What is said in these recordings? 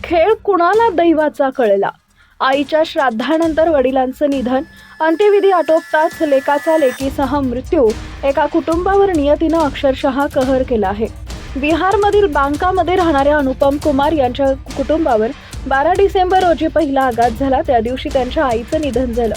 खेळ कुणाला दैवाचा कळला। आईच्या श्राद्धानंतर वडिलांचं निधन, अंत्यविधी आटोपताच लेकाचा लेकीसह मृत्यू। एका कुटुंबावर नियतीनं अक्षरशः कहर केला आहे। बिहारमधील बांकामध्ये राहणाऱ्या अनुपम कुमार यांच्या कुटुंबावर 12 डिसेंबर रोजी पहिला आघात झाला। त्या दिवशी त्यांच्या आईचं निधन झालं।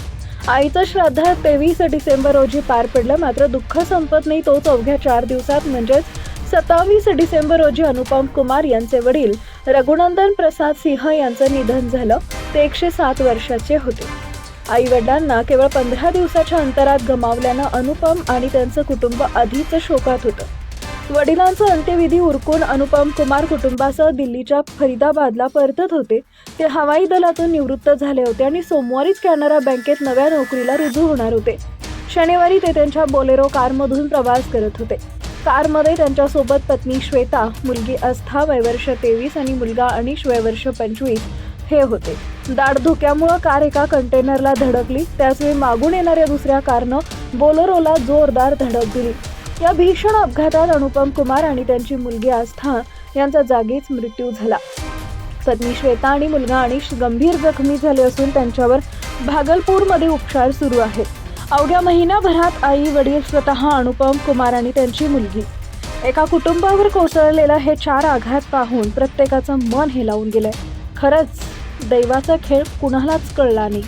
आईचं श्राद्ध 23 डिसेंबर रोजी पार पडलं। मात्र दुःख संपत नाही तोच अवघ्या 4 दिवसात म्हणजेच 27 डिसेंबर रोजी अनुपम कुमार यांचे वडील रघुनंदन प्रसाद सिंह यांचं निधन झालं। ते 107 वर्षाचे होते। आई वडिलांना केवळ 15 दिवसाच्या अंतरात गमावल्यानं अनुपम आणि त्यांचं कुटुंब आधीच शोकात होतं। वडिलांचं अंत्यविधी उरकून अनुपम कुमार कुटुंबासह दिल्लीच्या फरीदाबादला परतत होते। ते हवाई दलातून निवृत्त झाले होते आणि सोमवारीच कॅनरा बँकेत नव्या नोकरीला रुजू होणार होते। शनिवारी ते त्यांच्या बोलेरो कारमधून प्रवास करत होते। कारमध्ये त्यांच्यासोबत पत्नी श्वेता, मुलगी आस्था वय वर्ष 23 आणि मुलगा अनिश वय वर्ष 25 हे होते। दाट धुक्यामुळे कार एका कंटेनरला धडकली। त्याचवेळी मागून येणाऱ्या दुसऱ्या कारनं बोलेरोला जोरदार धडक दिली। या भीषण अपघातात अनुपम कुमार आणि त्यांची मुलगी आस्था यांचा जागीच मृत्यू झाला। पत्नी श्वेता आणि मुलगा अनिश गंभीर जखमी झाले असून त्यांच्यावर भागलपूरमध्ये उपचार सुरू आहेत। अवघ्या महिन्याभरात आई वडील स्वतः अनुपम कुमार आणि त्यांची मुलगी एका कुटुंबावर कोसळलेला हे 4 आघात पाहून प्रत्येकाचं मन हेलावून गेलंय। खरंच दैवाचा खेळ कुणालाच कळला नाही।